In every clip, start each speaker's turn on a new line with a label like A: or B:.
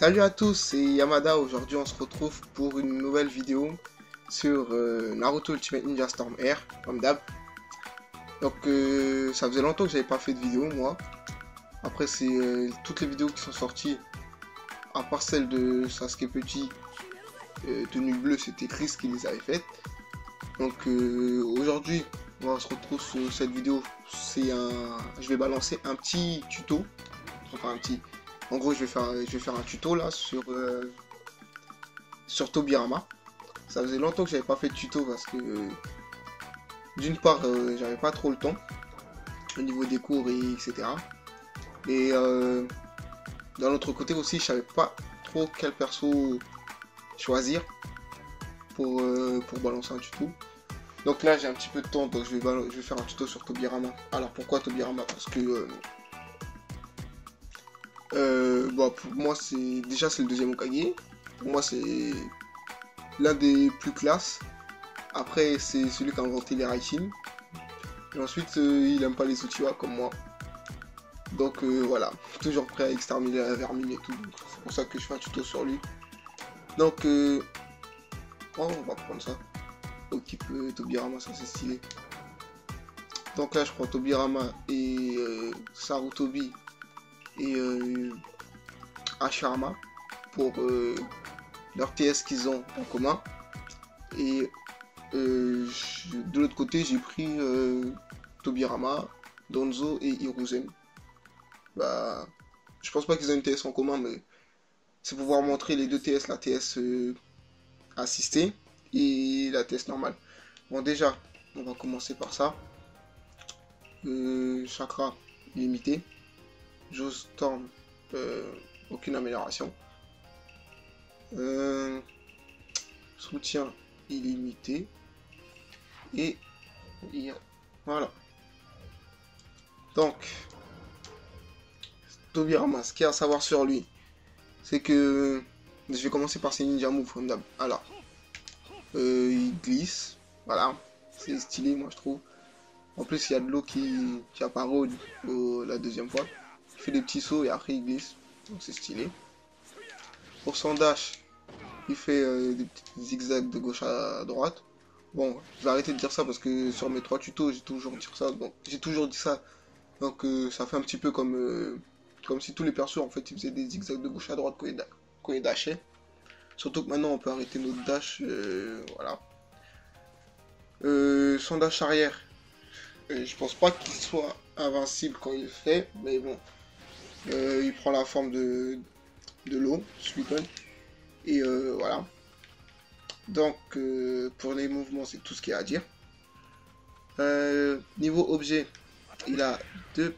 A: Salut à tous, c'est Yamada. Aujourd'hui on se retrouve pour une nouvelle vidéo sur Naruto Ultimate Ninja Storm Air, comme d'hab. Donc ça faisait longtemps que j'avais pas fait de vidéo moi. Après c'est toutes les vidéos qui sont sorties, à part celle de Sasuke Petit, tenue bleue, c'était Chris qui les avait faites. Donc aujourd'hui on se retrouve sur cette vidéo. Je vais balancer un petit tuto, enfin un petit... En gros, je vais faire un tuto là sur Tobirama. Ça faisait longtemps que j'avais pas fait de tuto parce que d'une part, j'avais pas trop le temps au niveau des cours et etc. Et d'un autre côté aussi, je savais pas trop quel perso choisir pour balancer un tuto. Donc là, j'ai un petit peu de temps, donc je vais faire un tuto sur Tobirama. Alors pourquoi Tobirama? Parce que pour moi c'est le deuxième Hokage. Pour moi c'est l'un des plus classes. Après c'est celui qui a inventé les Raishin. Et ensuite il aime pas les Uchiwa comme moi. Donc voilà, toujours prêt à exterminer la vermine et tout. C'est pour ça que je fais un tuto sur lui. Donc oh, on va prendre ça. Équipe Tobirama, ça c'est stylé. Donc là je prends Tobirama et Sarutobi et Hashirama pour leur TS qu'ils ont en commun. Et de l'autre côté j'ai pris Tobirama, Donzo et Hiruzen. Bah, je pense pas qu'ils aient une TS en commun, mais c'est pour pouvoir montrer les deux TS, la TS assistée et la TS normale. Bon déjà, on va commencer par ça. Chakra limité. Geostorm, aucune amélioration. Soutien illimité. Et voilà. Donc, Tobirama, ce qu'il y a à savoir sur lui, c'est que je vais commencer par ses ninja moves comme d'hab. Alors, il glisse, voilà, c'est stylé moi je trouve. En plus il y a de l'eau qui apparaît la deuxième fois. Il fait des petits sauts et après il glisse, donc c'est stylé. Pour son dash, il fait des petits zigzags de gauche à droite. Bon, je vais arrêter de dire ça parce que sur mes 3 tutos j'ai toujours dit ça. Donc ça fait un petit peu comme si tous les persos en fait ils faisaient des zigzags de gauche à droite quand ils dashaient. Surtout que maintenant on peut arrêter notre dash, voilà. Son dash arrière, je pense pas qu'il soit invincible quand il le fait, mais bon. Il prend la forme de l'eau, Suicune. Et voilà. Donc pour les mouvements c'est tout ce qu'il y a à dire. Niveau objet, il a deux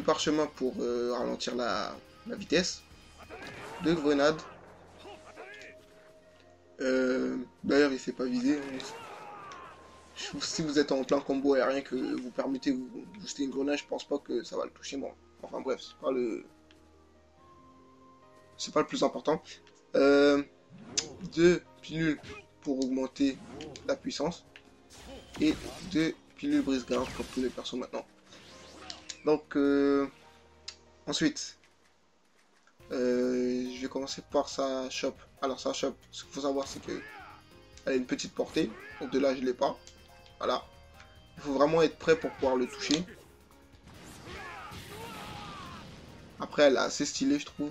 A: parchemins pour ralentir la vitesse, 2 grenades. D'ailleurs il s'est pas visé. Si vous êtes en plein combo aérien que vous permettez vous jeter une grenade, je pense pas que ça va le toucher. Bon, enfin bref, c'est pas le plus important. 2 pilules pour augmenter la puissance et 2 pilules brise-glace pour tous les persos maintenant. Donc ensuite je vais commencer par sa shop. Alors sa shop, ce qu'il faut savoir c'est que elle a une petite portée, donc de là je l'ai pas. Voilà, il faut vraiment être prêt pour pouvoir le toucher. Après elle est assez stylée je trouve.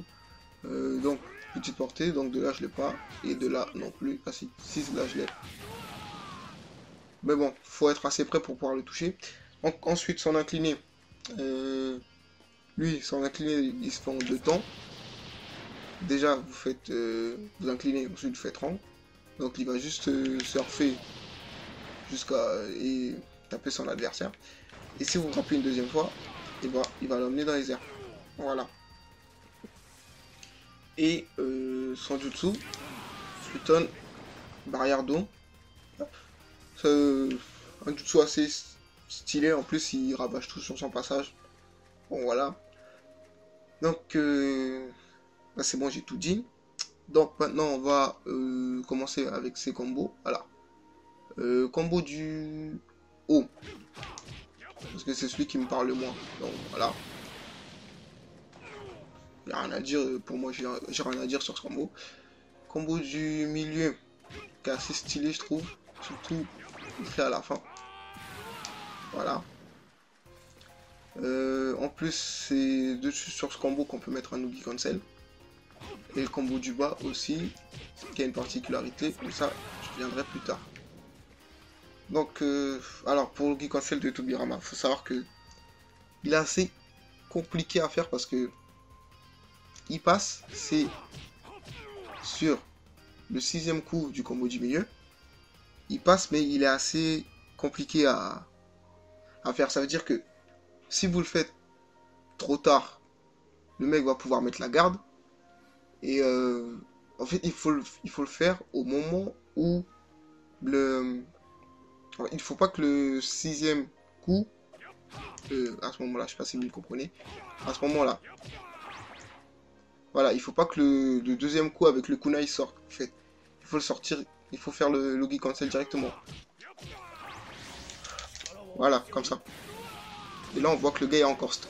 A: Donc petite portée, donc de là je l'ai pas, et de là non plus. Ah si, là je l'ai. Mais bon, faut être assez prêt pour pouvoir le toucher. Donc ensuite son incliné, lui son incliné il se fait en 2 temps. Déjà vous faites vous inclinez, ensuite vous faites rang. Donc il va juste surfer et taper son adversaire. Et si vous rappelez une deuxième fois, il va l'emmener dans les airs. Voilà. Et son jutsu, Pluton, barrière d'eau. Un jutsu assez stylé, en plus il rabâche tout sur son passage. Bon voilà. Donc là c'est bon, j'ai tout dit. Donc maintenant on va commencer avec ses combos. Voilà. Combo du haut. Parce que c'est celui qui me parle le moins. Donc voilà. Il n'y a rien à dire, pour moi j'ai rien à dire sur ce combo. Combo du milieu, qui est assez stylé je trouve, surtout il fait à la fin. Voilà. En plus c'est dessus sur ce combo qu'on peut mettre un Oogie Cancel. Et le combo du bas aussi, qui a une particularité, mais ça je reviendrai plus tard. Donc alors pour l'Oogie Cancel de Tobirama, il faut savoir que il est assez compliqué à faire parce que il passe, c'est sur le 6ème coup du combo du milieu. Il passe, mais il est assez compliqué à faire. Ça veut dire que si vous le faites trop tard, le mec va pouvoir mettre la garde. Et en fait, il faut le faire au moment où le... Il faut pas que le 6ème coup, à ce moment-là, je sais pas si vous me comprenez, à ce moment-là, voilà, il faut pas que le 2ème coup avec le kunai sorte. En fait, il faut le sortir, il faut faire le Oogie Cancel directement. Voilà, comme ça. Et là, on voit que le gars est encore stun.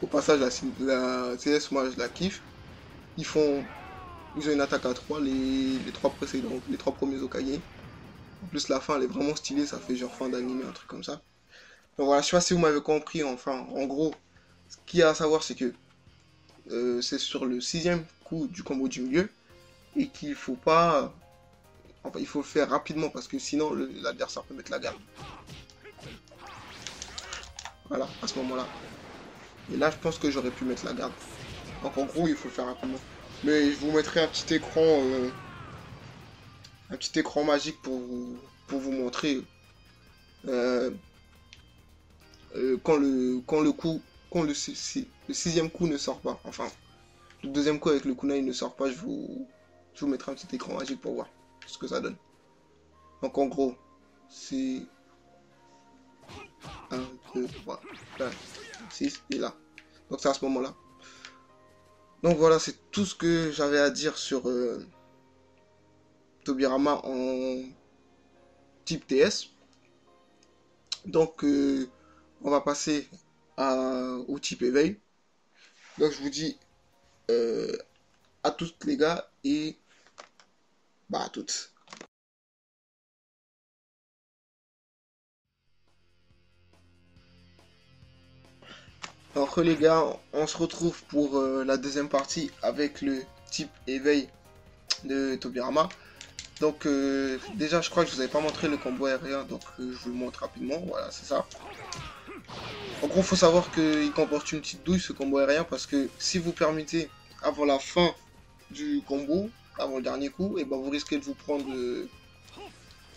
A: Au passage, la CS, moi, je la kiffe. Ils ont une attaque à 3, les 3 précédents, les 3 premiers Hokage. En plus, la fin, elle est vraiment stylée, ça fait genre fin d'anime, un truc comme ça. Donc voilà, je sais pas si vous m'avez compris, enfin, en gros, ce qu'il y a à savoir, c'est que c'est sur le 6ème coup du combo du milieu, et qu'il faut pas... Enfin, il faut le faire rapidement, parce que sinon, l'adversaire peut mettre la garde. Voilà, à ce moment-là. Et là, je pense que j'aurais pu mettre la garde. Donc en gros, il faut le faire rapidement. Mais je vous mettrai un petit écran magique pour vous montrer quand le 6ème coup ne sort pas. Enfin, le 2ème coup avec le kunai ne sort pas. Je vous mettrai un petit écran magique pour voir ce que ça donne. Donc en gros, c'est 1, 2, 3, 4, 6 et là. Donc c'est à ce moment-là. Donc voilà, c'est tout ce que j'avais à dire sur Tobirama en type TS. Donc on va passer au type éveil. Donc je vous dis à tous les gars et bah à toutes. Alors les gars, on se retrouve pour la deuxième partie avec le type éveil de Tobirama. Donc déjà je crois que je vous avais pas montré le combo aérien, donc je vous le montre rapidement, voilà c'est ça. En gros faut savoir qu'il comporte une petite douille ce combo aérien parce que si vous permettez avant la fin du combo, avant le dernier coup, et ben vous risquez de vous prendre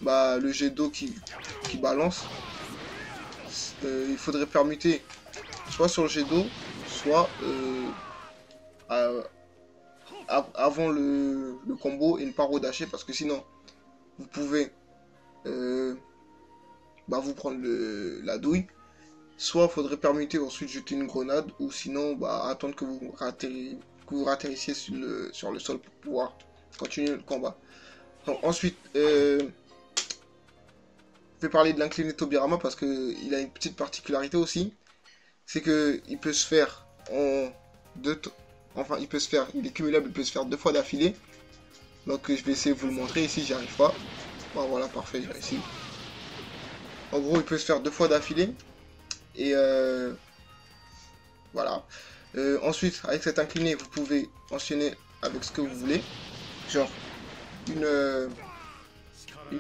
A: le jet d'eau qui balance. Il faudrait permuter soit sur le jet d'eau, soit avant le combo et ne pas redasher parce que sinon vous pouvez vous prendre la douille. Soit il faudrait permuter ensuite jeter une grenade ou sinon attendre que vous atterrissiez sur le sol pour pouvoir continuer le combat. Donc, ensuite je vais parler de l'incliné Tobirama parce qu'il a une petite particularité aussi. C'est qu'il peut se faire il est cumulable, il peut se faire 2 fois d'affilée. Donc je vais essayer de vous le montrer ici, j'y arrive pas. Bon, voilà, parfait, j'ai réussi. En gros, il peut se faire 2 fois d'affilée. Et voilà. Ensuite, avec cet incliné, vous pouvez enchaîner avec ce que vous voulez. Genre, une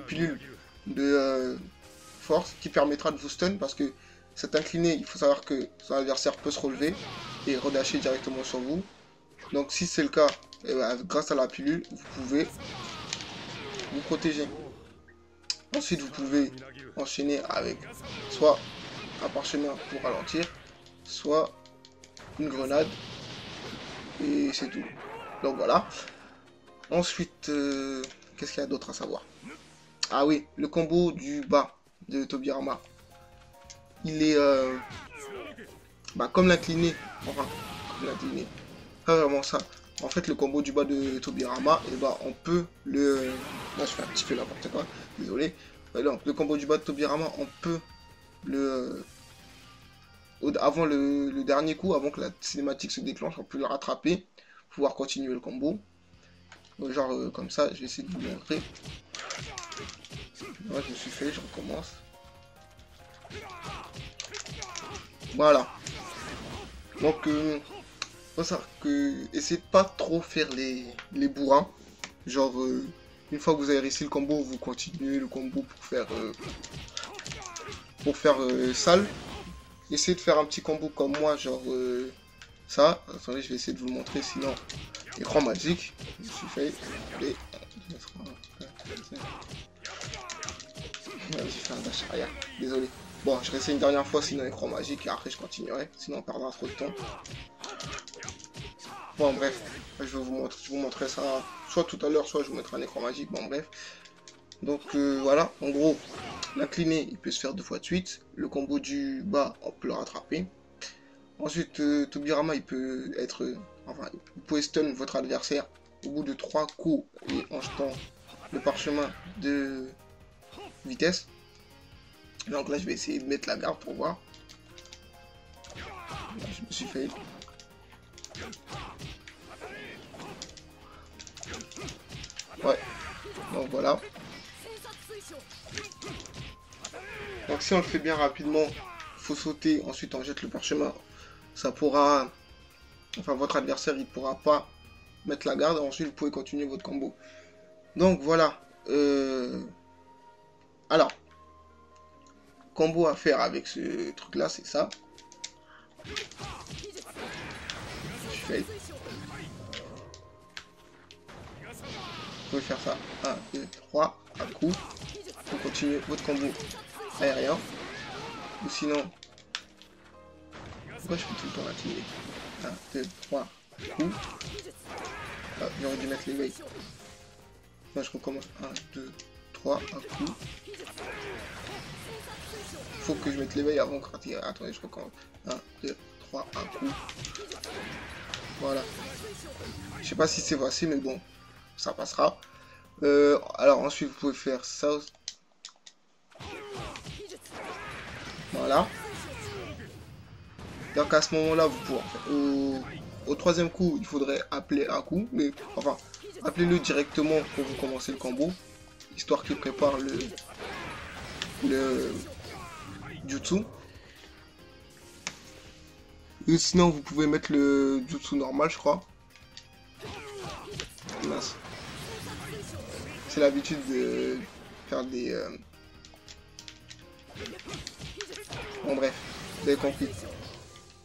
A: pilule de force qui permettra de vous stun parce que cet incliné, il faut savoir que son adversaire peut se relever et redasher directement sur vous. Donc si c'est le cas, grâce à la pilule, vous pouvez vous protéger. Ensuite, vous pouvez enchaîner avec soit un parchemin pour ralentir, soit une grenade. Et c'est tout. Donc voilà. Ensuite, qu'est-ce qu'il y a d'autre à savoir? Ah oui, le combo du bas de Tobirama. Il est comme l'incliné. Enfin, comme l'incliné. Pas vraiment ça. En fait, le combo du bas de Tobirama, on peut le... Là, je fais un petit peu n'importe quoi. Désolé. Donc, le combo du bas de Tobirama, on peut le avant le dernier coup, avant que la cinématique se déclenche, on peut le rattraper, pouvoir continuer le combo. Genre comme ça, je vais essayer de vous montrer. Moi, je me suis fait, je recommence. Voilà. Donc, faut savoir que essayez de pas trop faire les bourrins. Genre, une fois que vous avez réussi le combo, vous continuez le combo pour faire sale. Essayez de faire un petit combo comme moi, genre ça. Attendez, je vais essayer de vous le montrer, sinon écran magique. Je me suis fait. Et... j'ai fait un dash arrière, désolé. Bon, je réessaye une dernière fois, sinon écran magique, et après je continuerai, sinon on perdra trop de temps. Bon, bref, je vais vous montrer ça soit tout à l'heure, soit je vous mettrai un écran magique. Bon, bref. Donc voilà, en gros, l'incliné, il peut se faire 2 fois de suite. Le combo du bas, on peut le rattraper. Ensuite, Tobirama, il peut être... enfin, vous pouvez stun votre adversaire au bout de 3 coups et en jetant le parchemin de vitesse. Donc là, je vais essayer de mettre la garde pour voir. Là, je me suis fait... Ouais, donc voilà. Donc si on le fait bien rapidement, faut sauter, ensuite on jette le parchemin. Ça pourra... Enfin, votre adversaire, il pourra pas mettre la garde. Ensuite, vous pouvez continuer votre combo. Donc voilà. Alors, combo à faire avec ce truc-là, c'est ça. Je fais. Vous pouvez faire ça. 1, 2, 3, à coup. Vous continuez votre combo aérien. Ou sinon... Pourquoi je fais tout le temps la clé? 1, 2, 3, coups. Ah, j'aurais dû mettre l'éveil. Là, je recommence. 1, 2, 3, un coup. Faut que je mette l'éveil avant de rater. Attendez, je recommence. 1, 2, 3, un coup. Voilà. Je sais pas si c'est facile, mais bon, ça passera. Alors ensuite, vous pouvez faire ça. Voilà. Donc à ce moment-là, vous pouvez... Au troisième coup, il faudrait appeler un coup. Mais enfin, appelez-le directement quand vous commencez le combo. Histoire qu'il prépare le jutsu. Et sinon, vous pouvez mettre le jutsu normal, je crois. Mince. C'est l'habitude de faire des... Bon bref, vous avez compris.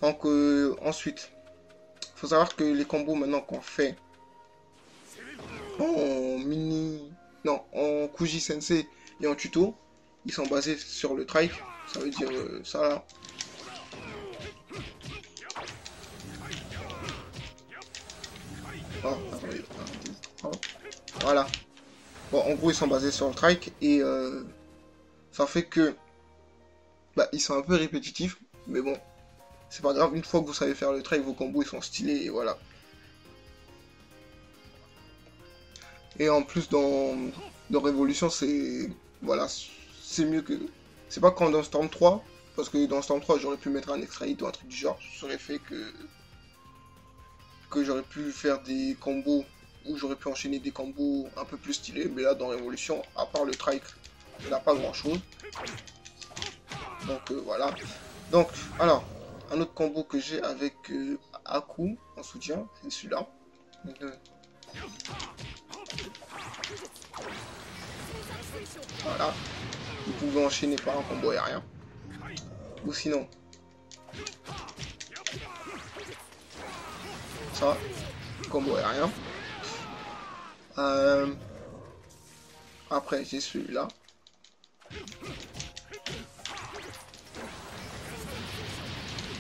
A: Donc ensuite, faut savoir que les combos maintenant qu'on fait en mini... Non, en Kuji Sensei et en tuto, ils sont basés sur le trike. Ça veut dire ça là. Oh, attendez. Voilà. Bon, en gros, ils sont basés sur le trike et ça fait que bah, ils sont un peu répétitifs, mais bon, c'est pas grave. Une fois que vous savez faire le trike, vos combos ils sont stylés et voilà. Et en plus, dans Révolution, c'est voilà, c'est mieux que. C'est pas comme dans Storm 3, parce que dans Storm 3, j'aurais pu mettre un extra hit ou un truc du genre. Ça aurait fait que j'aurais pu faire des combos où j'aurais pu enchaîner des combos un peu plus stylés, mais là dans Révolution, à part le trike, il n'a pas grand chose. Donc voilà. Donc, alors, un autre combo que j'ai avec Aku en soutien, c'est celui-là. Voilà. Vous pouvez enchaîner par un combo aérien. Ou sinon, ça, combo aérien. Après, j'ai celui-là.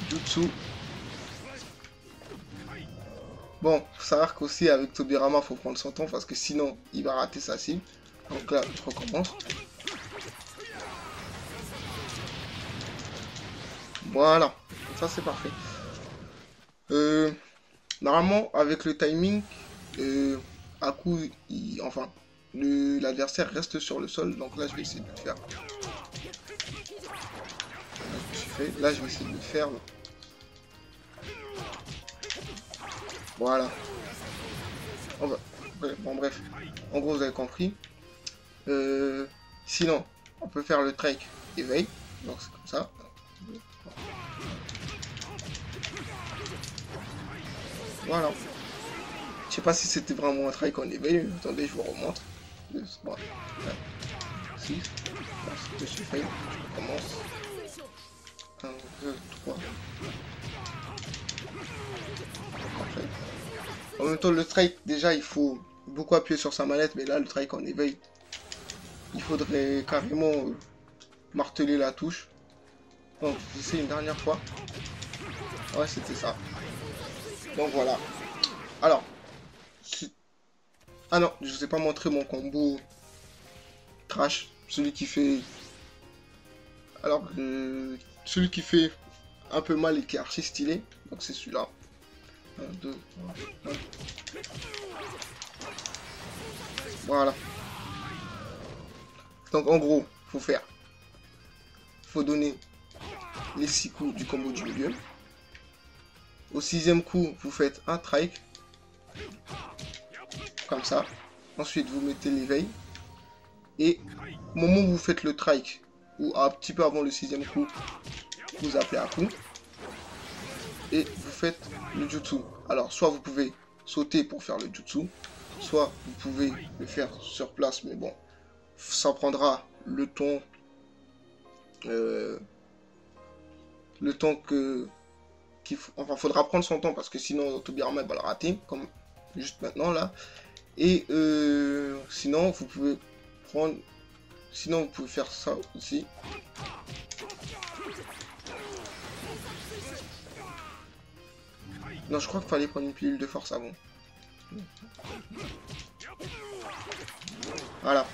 A: Jutsu. Bon, faut savoir qu'aussi avec Tobirama, faut prendre son temps parce que sinon, il va rater sa cible. Donc là, je recommence. Voilà, ça c'est parfait. Normalement, avec le timing, Aku, enfin, l'adversaire reste sur le sol. Donc là, je vais essayer de le faire. fait. Là, je vais essayer de le faire. Voilà. Bon, bref. En gros, vous avez compris. Sinon, on peut faire le trike éveil. Donc, c'est comme ça. Voilà. Je sais pas si c'était vraiment un trike en éveil. Attendez, je vous remontre. 2, 3, 4, 6. Je suis fait. Je recommence. 1, 2, 3. En même temps, le trike, déjà, il faut beaucoup appuyer sur sa manette. Mais là, le trike en éveil, il faudrait carrément marteler la touche. Donc, j'essaie une dernière fois. Ouais, c'était ça. Donc, voilà. Alors. Ah non, je vous ai pas montré mon combo trash. Celui qui fait... Alors, celui qui fait un peu mal et qui est archi stylé. Donc, c'est celui-là. 1, 2, 3, 1. Voilà. Donc, en gros, faut donner les 6 coups du combo du milieu. Au 6e coup, vous faites un trike. Comme ça. Ensuite, vous mettez l'éveil. Et au moment où vous faites le trike, ou un petit peu avant le 6e coup, vous appelez un coup. Et vous faites le jutsu. Alors, soit vous pouvez sauter pour faire le jutsu, soit vous pouvez le faire sur place, mais bon, ça prendra le temps que enfin, faudra prendre son temps parce que sinon Tobirama va le rater, comme juste maintenant là. Et sinon vous pouvez faire ça aussi. Non, je crois qu'il fallait prendre une pilule de force avant. Voilà.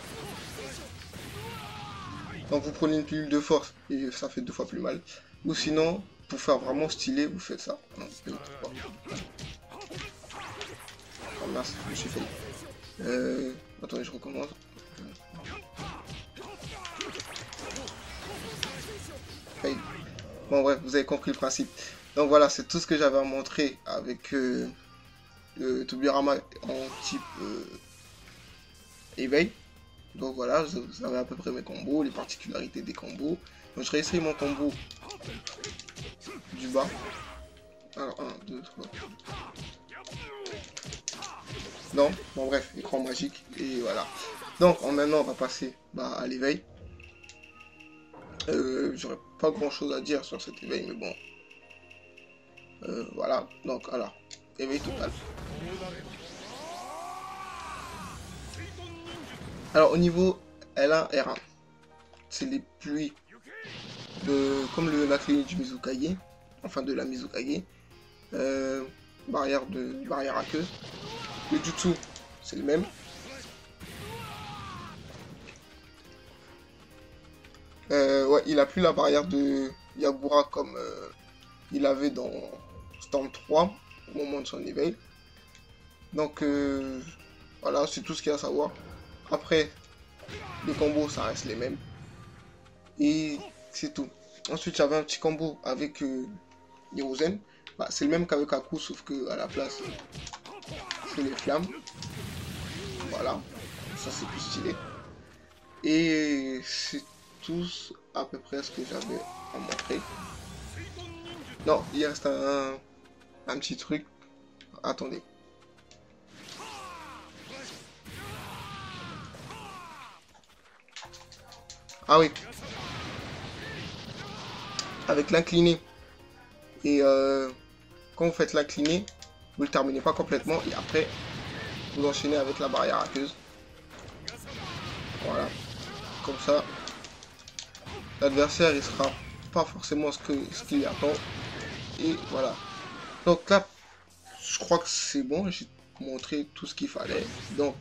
A: Donc vous prenez une pilule de force et ça fait 2 fois plus mal. Ou sinon, pour faire vraiment stylé, vous faites ça. 1, 2, 3. Oh mince, je me suis fait. Attendez, je recommence. Fail. Bon bref, vous avez compris le principe. Donc voilà, c'est tout ce que j'avais à montrer avec Tobirama en type éveil. Donc voilà, vous avez à peu près mes combos, les particularités des combos. Donc je réessaye mon combo du bas. Alors 1, 2, 3. Non, bon bref, écran magique. Et voilà. Donc maintenant on va passer à l'éveil. J'aurais pas grand chose à dire sur cet éveil, mais bon. Voilà, donc alors, éveil total. Alors au niveau L1, R1, c'est les pluies comme la clé du Mizukage, enfin de la Mizukage, barrière aqueuse. Le jutsu, c'est le même. Ouais, il a plus la barrière de Yagura comme il avait dans Storm 3 au moment de son éveil. Donc voilà, c'est tout ce qu'il y a à savoir. Après, les combos, ça reste les mêmes. Et c'est tout. Ensuite, j'avais un petit combo avec Hiruzen. C'est le même qu'avec Aku, sauf que à la place, c'est les flammes. Voilà, ça c'est plus stylé. Et c'est tout à peu près ce que j'avais à montrer. Non, il reste un petit truc. Attendez. Ah oui. Avec l'incliné. Et quand vous faites l'incliné, vous ne le terminez pas complètement. Et après, vous enchaînez avec la barrière aqueuse. Voilà. Comme ça, l'adversaire, il sera pas forcément ce qu'il attend. Et voilà. Donc là, je crois que c'est bon. J'ai montré tout ce qu'il fallait. Donc,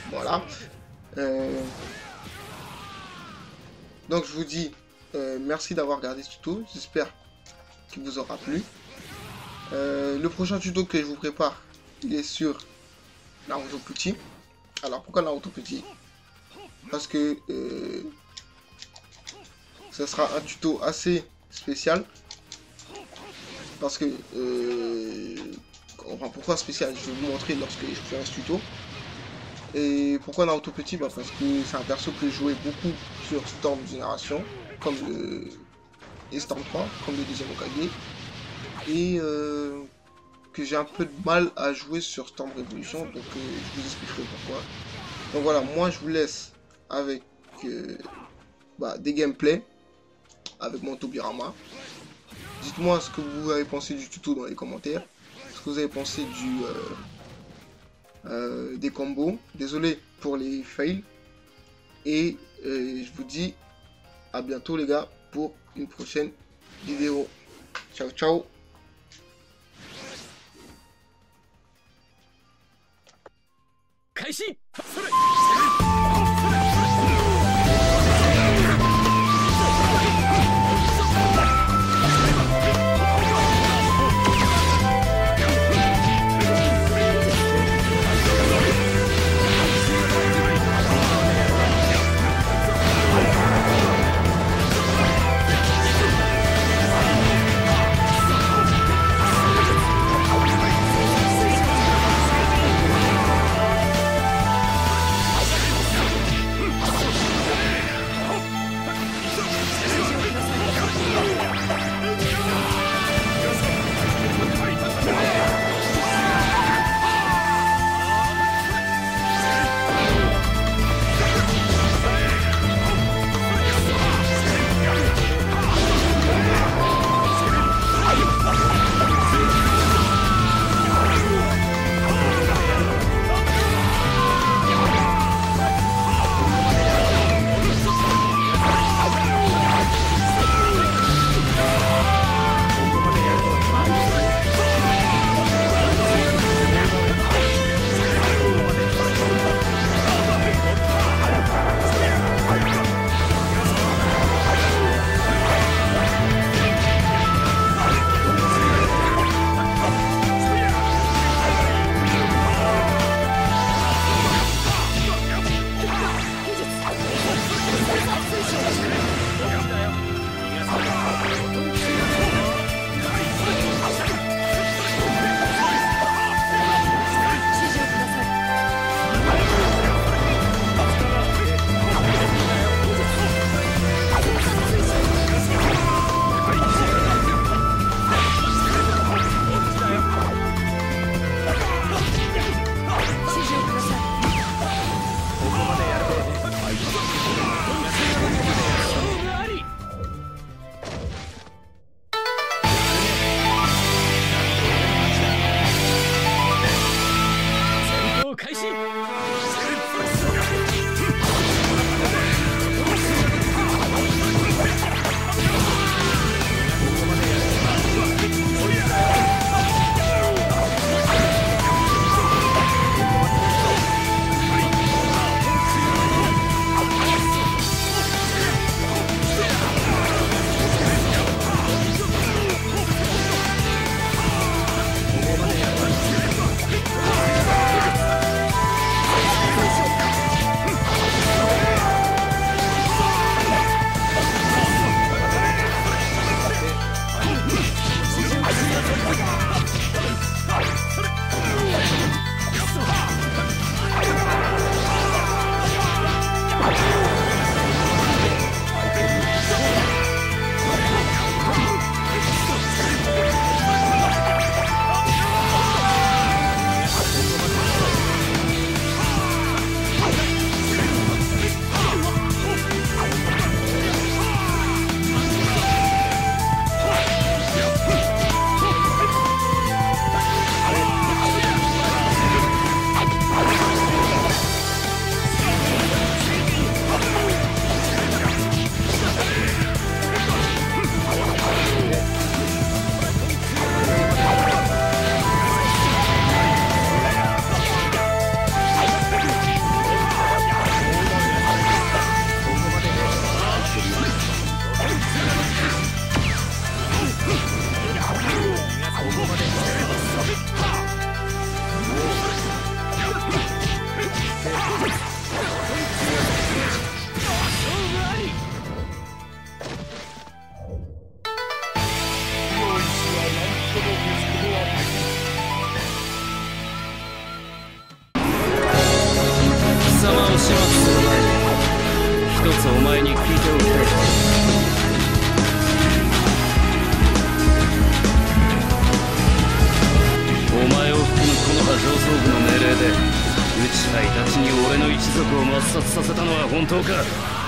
A: voilà. Donc je vous dis merci d'avoir regardé ce tuto. J'espère qu'il vous aura plu. Le prochain tuto que je vous prépare, il est sur Naruto Petit. Alors pourquoi Naruto Petit? Parce que ça sera un tuto assez spécial. Parce que... enfin, pourquoi spécial? Je vais vous montrer lorsque je ferai ce tuto. Et pourquoi Naruto petit? Bah parce que c'est un perso que je jouais beaucoup sur Storm Génération, comme et Storm 3, comme le deuxième Hokage. Et que j'ai un peu de mal à jouer sur Storm Révolution, donc je vous expliquerai pourquoi. Donc voilà, moi je vous laisse avec des gameplays avec mon Tobirama. Dites-moi ce que vous avez pensé du tuto dans les commentaires, ce que vous avez pensé des combos. Désolé pour les fails. Et je vous dis à bientôt les gars pour une prochaine vidéo. Ciao ciao.
B: で内海たちに俺の一族を抹殺させたのは本当か。